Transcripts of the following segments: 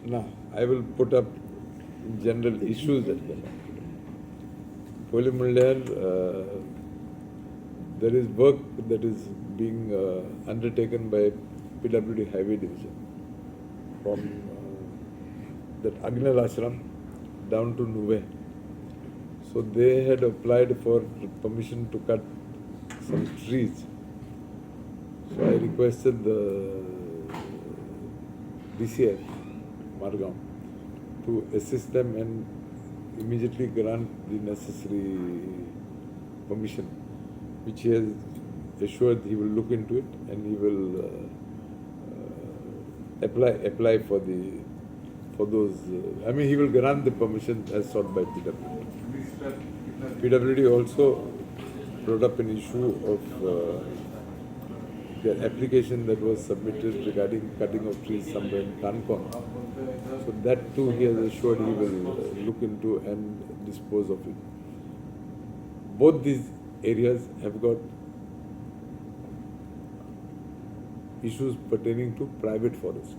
Now, I will put up general issues that come up. Polymuller, there is work that is being undertaken by PWD Highway Division from that Agnel Ashram down to Nuve. So they had applied for permission to cut some trees. So I requested the DCF, Margao, to assist them and immediately grant the necessary permission, which he has assured he will look into it and he will apply for those. He will grant the permission as sought by PWD. PWD also brought up an issue of the application that was submitted regarding cutting of trees somewhere in Kankon. So that too he has assured he will look into and dispose of it. Both these areas have got issues pertaining to private forest.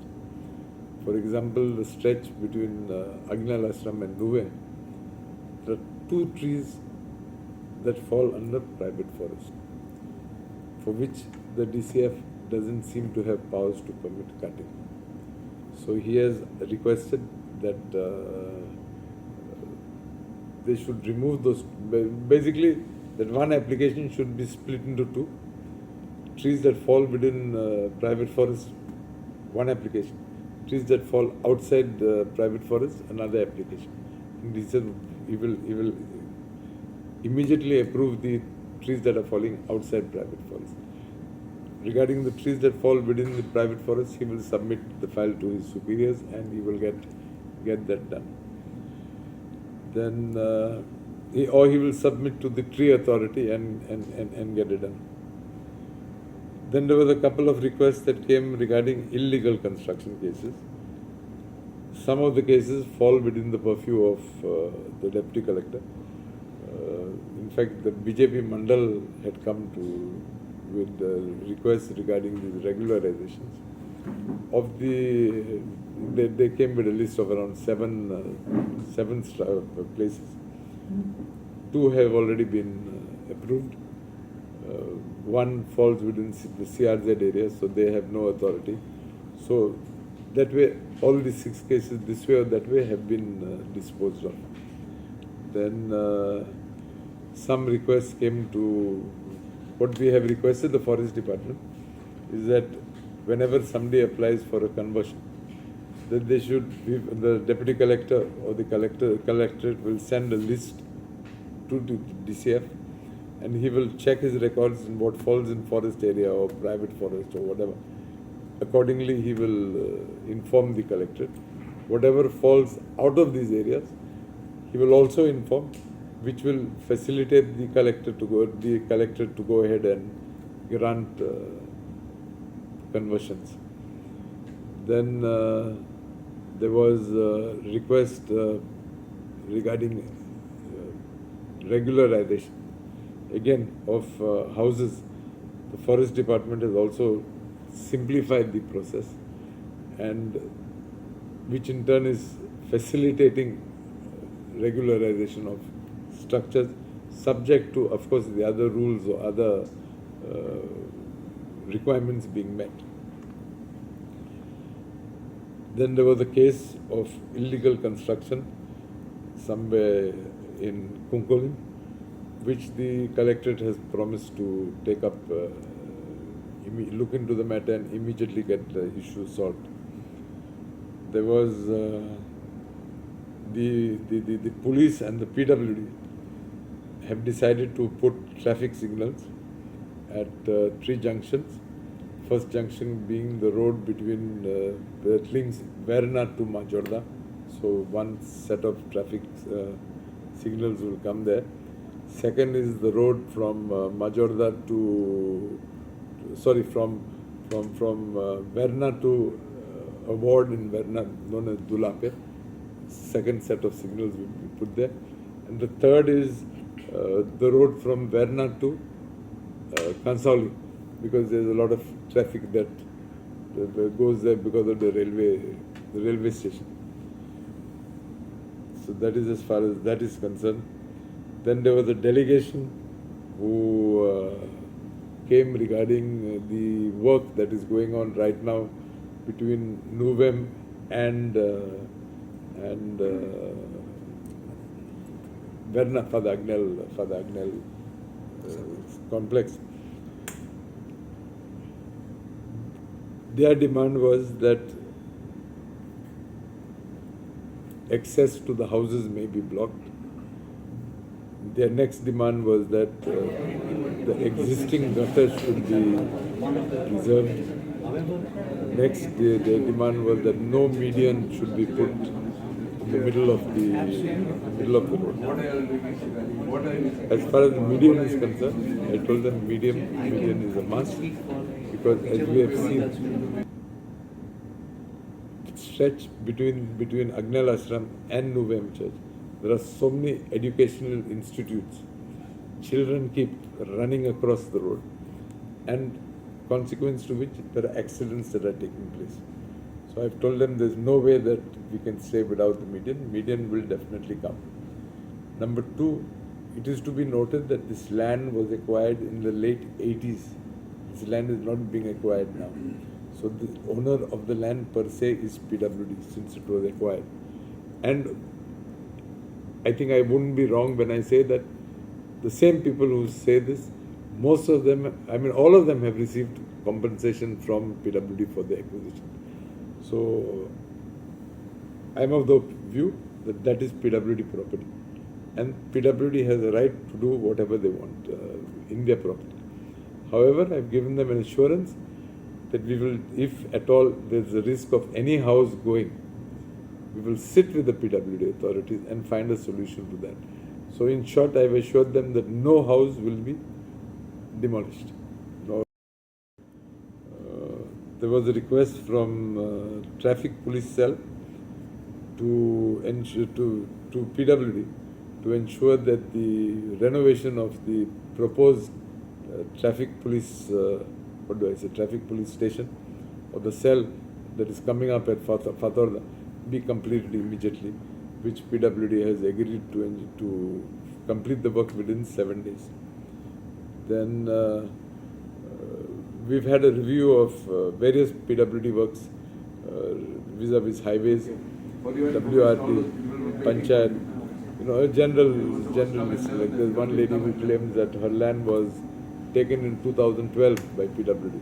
For example, the stretch between Agnal Ashram and Nuve, there are 2 trees that fall under private forest, for which the DCF doesn't seem to have powers to permit cutting. So he has requested that they should remove those. Basically, that one application should be split into 2. Trees that fall within private forest, one application. Trees that fall outside private forest, another application. And he said he will immediately approve the trees that are falling outside private forest. Regarding the trees that fall within the private forest, he will submit the file to his superiors and he will get that done. Then he will submit to the tree authority and get it done. Then there was a couple of requests that came regarding illegal construction cases. Some of the cases fall within the purview of the deputy collector. In fact, the BJP Mandal had come with requests regarding these regularizations. They came with a list of around seven places. 2 have already been approved. One falls within the CRZ area, so they have no authority. So that way, all the 6 cases, this way or that way, have been disposed of. Then some requests came to what we have requested the Forest Department is that whenever somebody applies for a conversion, that they should be, the deputy collector or the collectorate will send a list to the DCF, and he will check his records in what falls in forest area or private forest or whatever. Accordingly, he will inform the collectorate. Whatever falls out of these areas, he will also inform, which will facilitate the collector to go ahead and grant conversions. Then there was a request regarding regularization, again, of houses. The Forest Department has also simplified the process, and which in turn is facilitating regularization of structures, subject to, of course, the other rules or other requirements being met. Then there was a case of illegal construction somewhere in Kunkolim, which the collectorate has promised to take up, look into the matter and immediately get the issue solved. There was the police and the PWD have decided to put traffic signals at 3 junctions. First junction being the road between that links Verna to Majorda. So one set of traffic signals will come there. Second is the road from Majorda from Verna to a ward in Verna known as Dulape. Second set of signals will be put there. And the third is the road from Verna to Kansauli, because there is a lot of traffic that goes there because of the railway the railway station. So that is as far as that is concerned. Then there was a delegation who came regarding the work that is going on right now between Nuvem and Verna Fadagnel complex. Their demand was that access to the houses may be blocked. Their next demand was that the existing gutters should be preserved. Next, their demand was that no median should be put in the middle of the road. As far as the median is concerned, I told them median is a must, because as we have seen, stretch between Agnel Ashram and Nuvem Church, there are so many educational institutes. Children keep running across the road, and consequence to which there are accidents that are taking place. So I've told them there's no way that we can stay without the median. Median will definitely come. Number two, it is to be noted that this land was acquired in the late 80s. This land is not being acquired now. So the owner of the land per se is PWD since it was acquired. And I think I wouldn't be wrong when I say that the same people who say this, most of them, I mean all of them have received compensation from PWD for the acquisition. So I'm of the view that that is PWD property. And PWD has a right to do whatever they want in their property. However, I've given them an assurance that we will, if at all there's a risk of any house going, we will sit with the PWD authorities and find a solution to that. So in short, I've assured them that no house will be demolished. No. There was a request from traffic police cell to ensure to PWD to ensure that the renovation of the proposed traffic police traffic police station or the cell that is coming up at Fatorda be completed immediately, which PWD has agreed to complete the work within 7 days. Then we've had a review of various PWD works vis-a-vis highways, WRT, Panchayat, a general list. Like there's one lady who claims that her land was taken in 2012 by PWD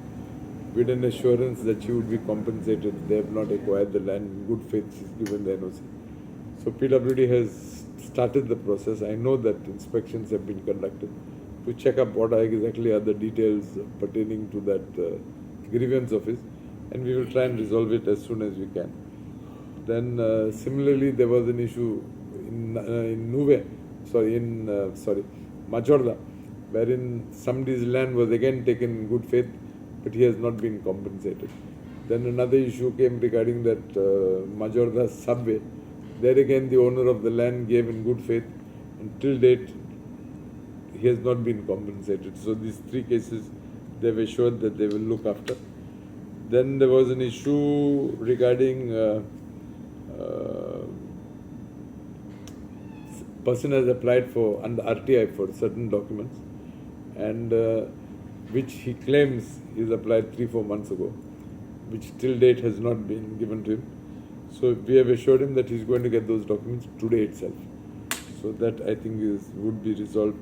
with an assurance that she would be compensated. They have not acquired the land. In good faith, she's given the NOC. So PWD has started the process. I know that inspections have been conducted to check up what exactly are the details pertaining to that grievance office, and we will try and resolve it as soon as we can. Then similarly, there was an issue in Majorda, wherein somebody's land was again taken in good faith, but he has not been compensated. Then another issue came regarding that Majorda subway. There again, the owner of the land gave in good faith, and till date, he has not been compensated. So these three cases, they have assured that they will look after. Then there was an issue regarding person has applied for under RTI for certain documents, and which he claims is applied 3-4 months ago, which till date has not been given to him. So we have assured him that he's going to get those documents today itself. So that I think would be resolved.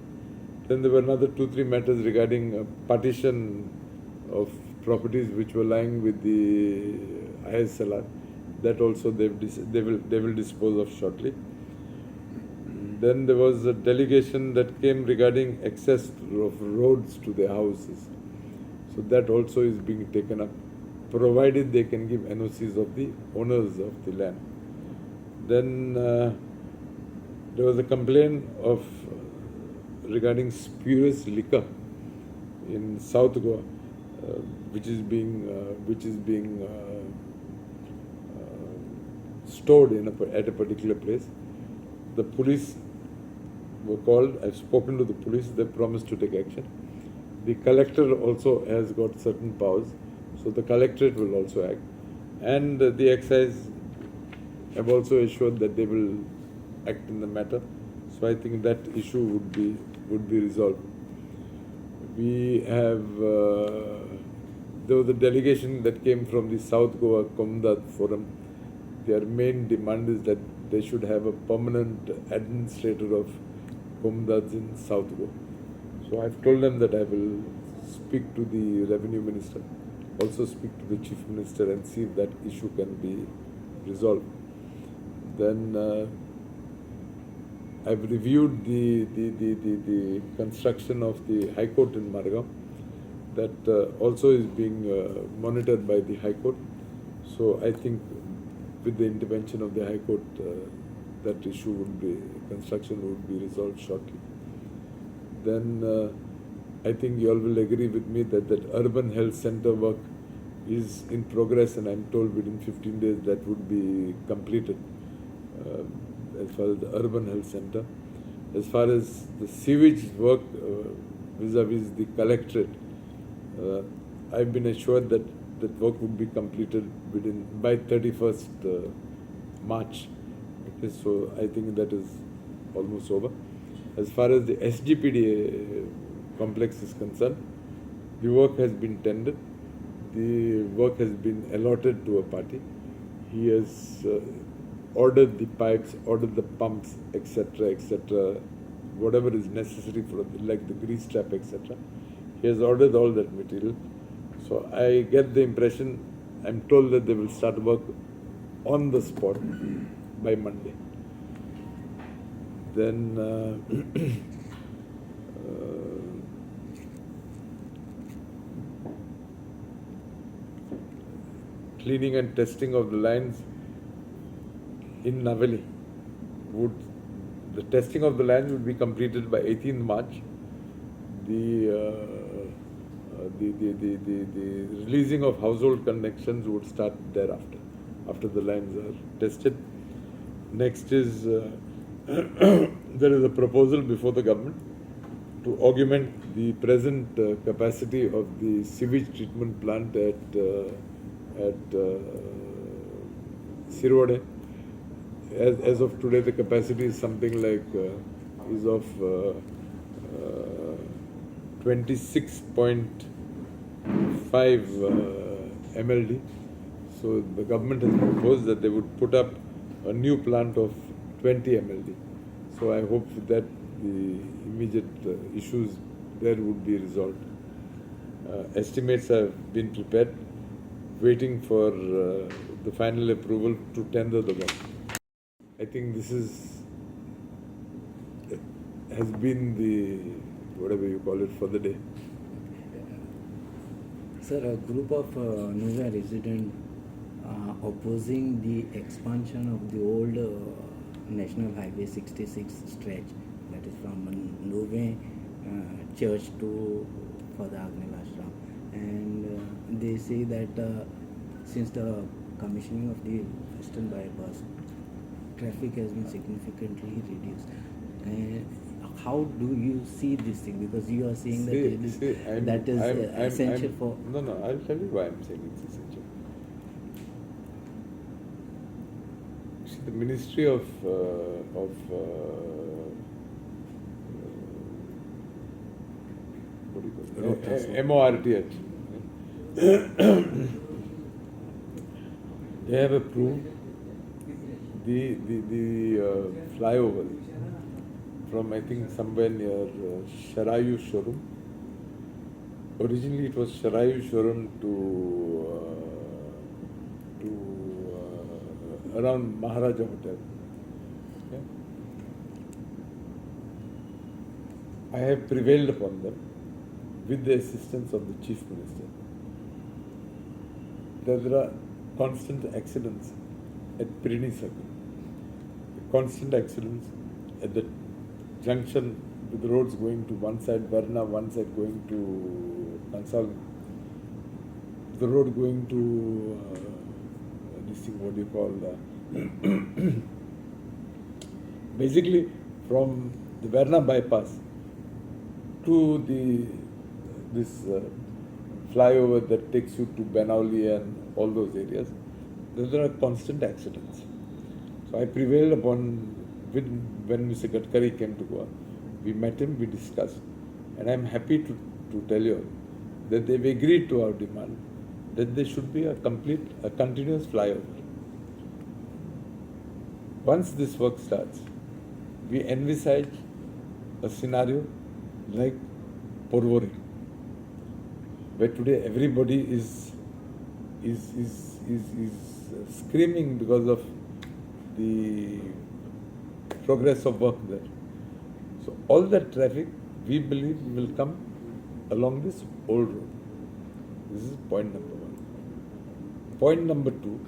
Then there were another 2-3 matters regarding partition of properties which were lying with the ISLR. That also they will dispose of shortly. Then there was a delegation that came regarding access of roads to their houses. So that also is being taken up, provided they can give NOCs of the owners of the land. Then there was a complaint of regarding spurious liquor in South Goa, which is being stored at a particular place. The police were called. I've spoken to the police. They promised to take action. The collector also has got certain powers, so the collectorate will also act. And the excise I've also assured that they will act in the matter. So I think that issue would be resolved. We have there was a delegation that came from the South Goa Komdat Forum. Their main demand is that they should have a permanent administrator of Komdads in South Goa. So I've told them that I will speak to the Revenue Minister, also speak to the Chief Minister and see if that issue can be resolved. Then I've reviewed the construction of the High Court in Margao. That also is being monitored by the High Court. So I think with the intervention of the High Court, that issue construction would be resolved shortly. Then I think you all will agree with me that urban health center work is in progress, and I'm told within 15 days that would be completed as far as the urban health center. As far as the sewage work vis-a-vis the Collectrate, I've been assured that work would be completed by 31st March. Okay, so I think that is almost over. As far as the SGPD complex is concerned, the work has been tendered. The work has been allotted to a party. He has ordered the pipes, ordered the pumps, etc., whatever is necessary for like the grease trap, etc. He has ordered all that material. So I get the impression, I'm told that they will start work on the spot by Monday. Then cleaning and testing of the lines in Naveli the testing of the lines would be completed by 18th March. The releasing of household connections would start thereafter, after the lines are tested. Next is there is a proposal before the government to augment the present capacity of the sewage treatment plant at Sirode. As of today, the capacity is something like is of 26.5 MLD. So the government has proposed that they would put up a new plant of 20 MLD. So I hope that the immediate issues there would be resolved. Estimates have been prepared, waiting for the final approval to tender the work. I think this has been the, whatever you call it, for the day. Sir, a group of Nuve residents opposing the expansion of the old National Highway 66 stretch, that is from Nuve church to for the Agnel Ashram, and they say that since the commissioning of the Western bypass, traffic has been significantly reduced. How do you see this thing? Because you are saying that that is essential for... No, I'll tell you why I'm saying it's essential. See, the Ministry of what do you call it? MORTH. They have approved the flyover from, I think, somewhere near Sharayu showroom. Originally it was Sharayu showroom to around Maharaja Hotel. Okay. I have prevailed upon them with the assistance of the Chief Minister. There are constant accidents at Pirini Circle, constant accidents at the junction with the roads going to one side Varna, one side going to Kansal, the road going to this thing, what do you call, basically from the Varna bypass to this flyover that takes you to Benauli and all those areas. There are constant accidents. So I prevailed upon, when Mr. Gadkari came to Goa, we met him, we discussed, and I'm happy to tell you that they've agreed to our demand that there should be a continuous flyover. Once this work starts, we envisage a scenario like Porvore, where today everybody is screaming because of the progress of work there. So all that traffic, we believe, will come along this old road. This is point number one. Point number two,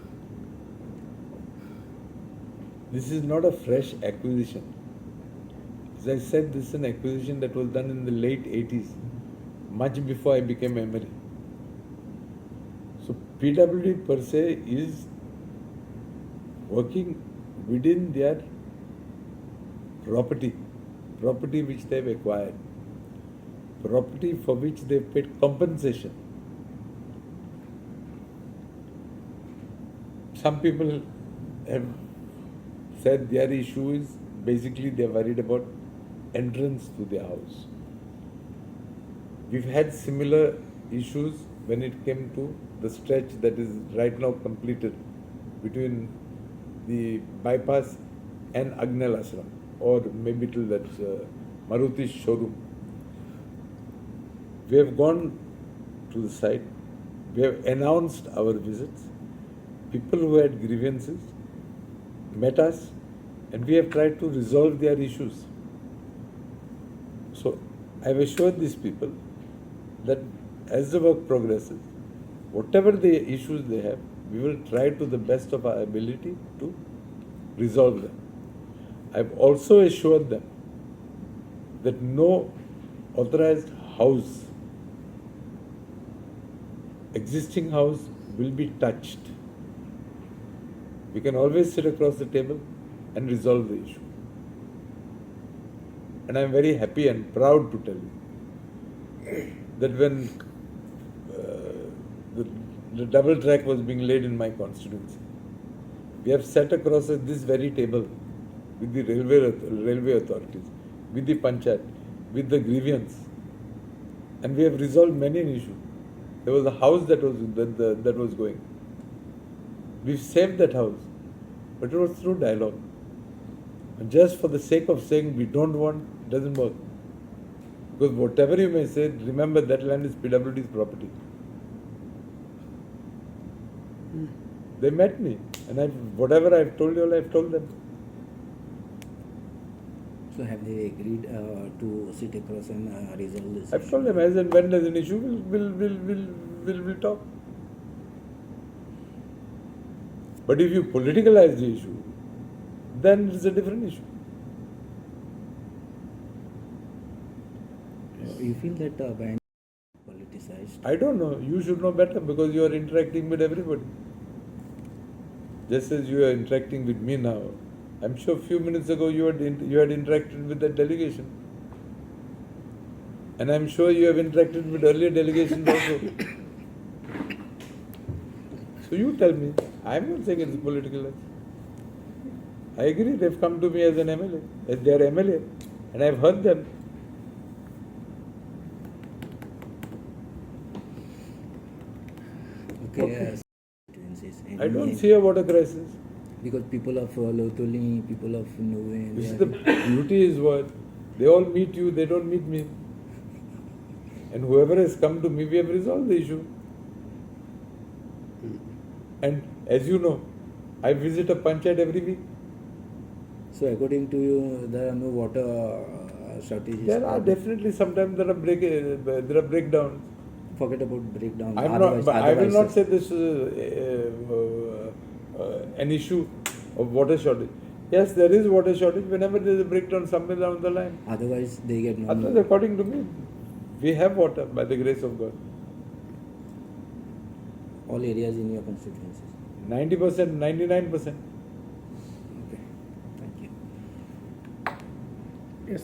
this is not a fresh acquisition. As I said, this is an acquisition that was done in the late 80s, much before I became MLA. So PWD per se is working within their property which they have acquired, property for which they have paid compensation. Some people have said their issue is basically they are worried about entrance to their house. We've had similar issues when it came to the stretch that is right now completed between the bypass and Agnel Ashram, or maybe till that Maruti's showroom. We have gone to the site, we have announced our visits. People who had grievances met us, and we have tried to resolve their issues. So I have assured these people that as the work progresses, whatever the issues they have, we will try to the best of our ability to resolve them. I have also assured them that no authorized house, existing house, will be touched. We can always sit across the table and resolve the issue. And I am very happy and proud to tell you that when the double track was being laid in my constituency, we have sat across this very table with the railway authorities, with the panchayat, with the grievance, and we have resolved many an issue. There was a house that was going. We saved that house, but it was through dialogue. And just for the sake of saying we don't want, it doesn't work. Because whatever you may say, remember that land is PWD's property. They met me, and whatever I've told you all, I've told them. So have they agreed to sit across and resolve this I've issue? told them, as and when there's an issue, we'll talk. But if you politicalize the issue, then it's a different issue. You feel that by politicized? I don't know. You should know better because you are interacting with everybody. Just as you are interacting with me now, I'm sure a few minutes ago you had interacted with that delegation. And I'm sure you have interacted with earlier delegations also. So you tell me. I'm not saying it's political. I agree, they've come to me as an MLA, as their MLA, and I've heard them. Okay. I don't see a water crisis. Because people of Lotoli, people of Nuve. This is the beauty is what? They all meet you, they don't meet me. And whoever has come to me, we have resolved the issue. And as you know, I visit a panchayat every week. So according to you, there are no water shortages? There are definitely sometimes there are breakdowns. Forget about breakdown. I will not say this an issue of water shortage. Yes, there is water shortage whenever there is a breakdown somewhere down the line. Otherwise, they get no. Otherwise, according to me, we have water by the grace of God. All areas in your constituencies? 90%, 99%. Okay, thank you. Yes.